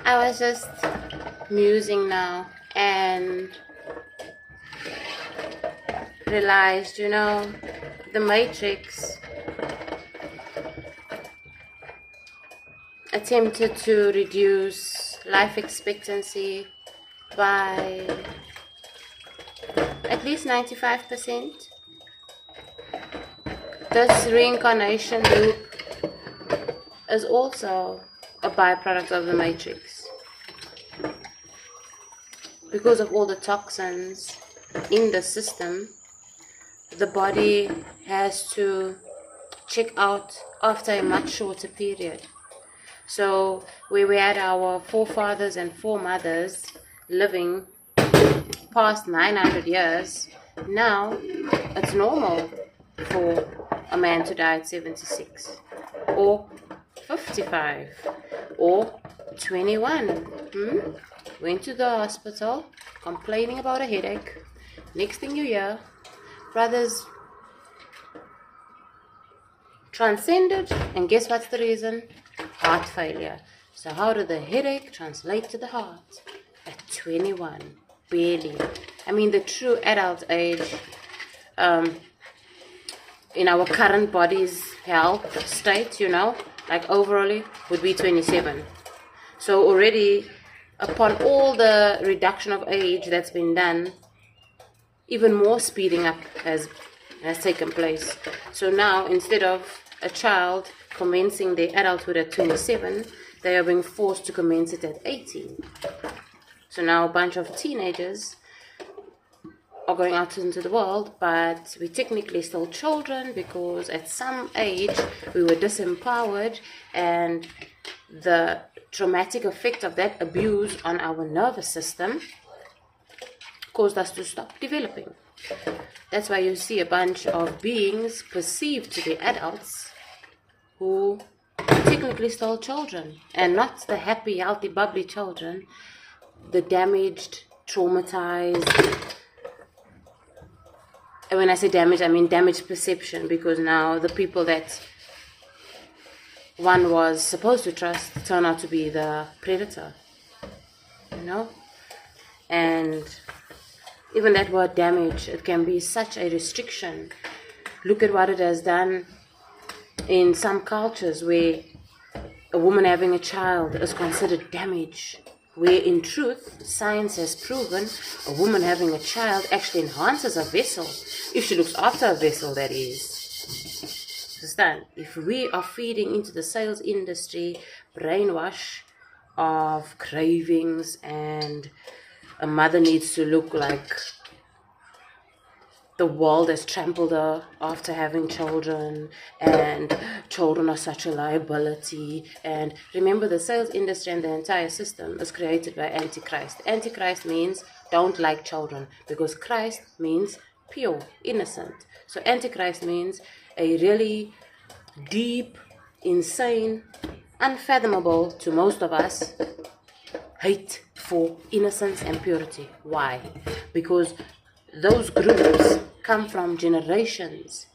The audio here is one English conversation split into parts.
I was just musing now and realized, the Matrix attempted to reduce life expectancy by at least 95%. This reincarnation loop is also a byproduct of the Matrix. Because of all the toxins in the system, the body has to check out after a much shorter period. So where we had our forefathers and foremothers living past 900 years, now it's normal for a man to die at 76 or 55 or 21. Went to the hospital complaining about a headache. Next thing you hear, brothers transcended, and guess what's the reason? Heart failure. So how did the headache translate to the heart? At 21, barely. I mean, the true adult age in our current body's health state, like overall, would be 27. So already, upon all the reduction of age that's been done, even more speeding up has taken place. So now, instead of a child commencing their adulthood at 27, they are being forced to commence it at 18. So now a bunch of teenagers are going out into the world, but we're technically still children because at some age we were disempowered, and the traumatic effect of that abuse on our nervous system caused us to stop developing. That's why you see a bunch of beings perceived to be adults who are technically still children, and not the happy, healthy, bubbly children, the damaged, traumatized. And when I say damage, I mean damaged perception, because now the people that one was supposed to trust turn out to be the predator, and even that word damage, it can be such a restriction. Look at what it has done in some cultures where a woman having a child is considered damage, where in truth, science has proven a woman having a child actually enhances a vessel, if she looks after a vessel, that is. Understand? If we are feeding into the sales industry brainwash of cravings, and a mother needs to look like the world has trampled her after having children, and children are such a liability. And remember, the sales industry and the entire system is created by Antichrist. Antichrist means don't like children, because Christ means pure, innocent. So Antichrist means a really deep, insane, unfathomable to most of us hate for innocence and purity. Why? Because those groups come from generations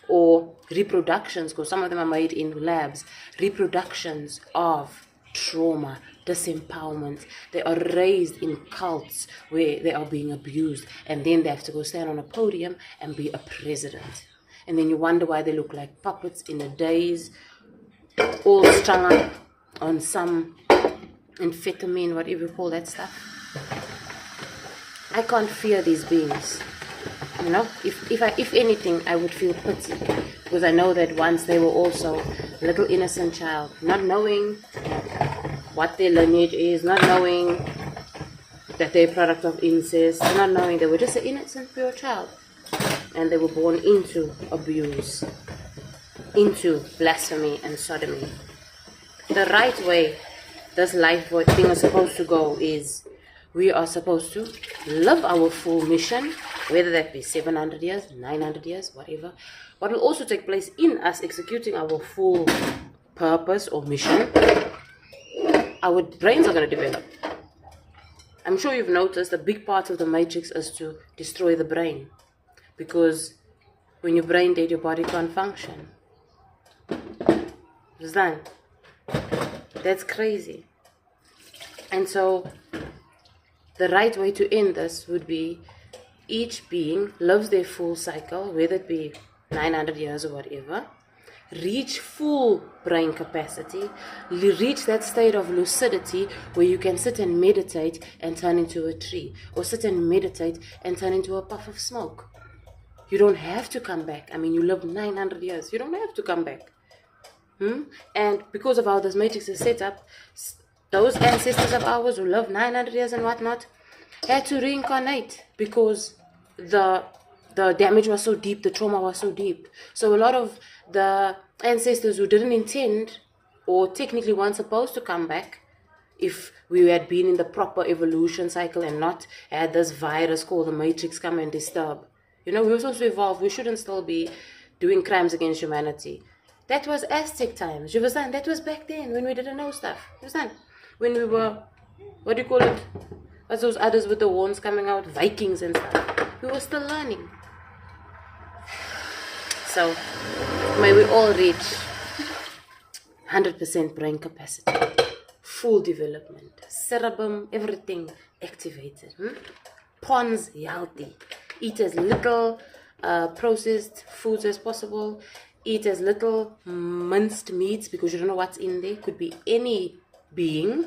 or reproductions, because some of them are made in labs, reproductions of trauma, disempowerment. They are raised in cults where they are being abused, and then they have to go stand on a podium and be a president. And then you wonder why they look like puppets in a daze, all strung up on some amphetamine, whatever you call that stuff. I can't fear these beings. If anything, I would feel pity, because I know that once they were also a little innocent child, not knowing what their lineage is, not knowing that they're a product of incest, not knowing they were just an innocent, pure child, and they were born into abuse, into blasphemy and sodomy. The right way this life thing is supposed to go is we are supposed to live our full mission, whether that be 700 years, 900 years, whatever. What will also take place in us executing our full purpose or mission, our brains are going to develop. I'm sure you've noticed a big part of the Matrix is to destroy the brain, because when your brain dead, your body can't function. Understand? That's crazy. And so the right way to end this would be each being lives their full cycle, whether it be 900 years or whatever, reach full brain capacity, reach that state of lucidity where you can sit and meditate and turn into a tree, or sit and meditate and turn into a puff of smoke. You don't have to come back. I mean, you lived 900 years. You don't have to come back. And because of how this matrix is set up, those ancestors of ours who lived 900 years and whatnot had to reincarnate because the damage was so deep, the trauma was so deep. So a lot of the ancestors who didn't intend or technically weren't supposed to come back, if we had been in the proper evolution cycle and not had this virus called the matrix come and disturb. We were supposed to evolve. We shouldn't still be doing crimes against humanity. That was Aztec times. You understand? That was back then when we didn't know stuff. You understand? When we were, what do you call it? What's those others with the horns coming out? Vikings and stuff. We were still learning. So, may we all reach 100% brain capacity. Full development. Cerebrum, everything activated. Pons, healthy. Eat as little processed foods as possible. Eat as little minced meats because you don't know what's in there. Could be any being.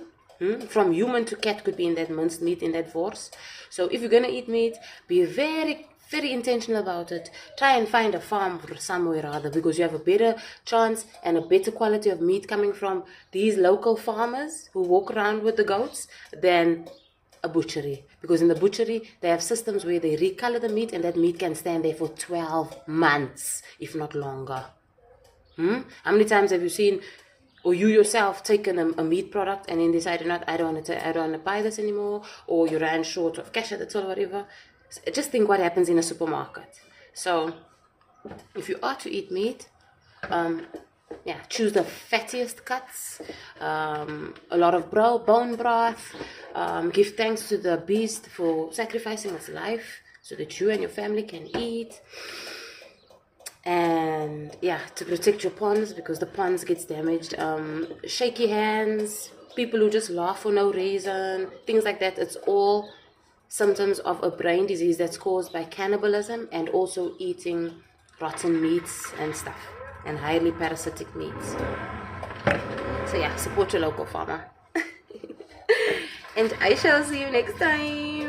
From human to cat could be in that minced meat, in that vorse. So if you're going to eat meat, be very, very intentional about it. Try and find a farm somewhere or other because you have a better chance and a better quality of meat coming from these local farmers who walk around with the goats than a butchery. Because in the butchery, they have systems where they recolor the meat and that meat can stand there for 12 months, if not longer. How many times have you seen, or you yourself taken a meat product and then decided, I don't want to buy this anymore, or you ran short of cash at the till or whatever? Just think what happens in a supermarket. So, if you are to eat meat, choose the fattiest cuts, a lot of bone broth, give thanks to the beast for sacrificing its life so that you and your family can eat. And to protect your pons because the pons gets damaged. Shaky hands, people who just laugh for no reason, things like that. It's all symptoms of a brain disease that's caused by cannibalism and also eating rotten meats and stuff and highly parasitic meats. So support your local farmer. And I shall see you next time.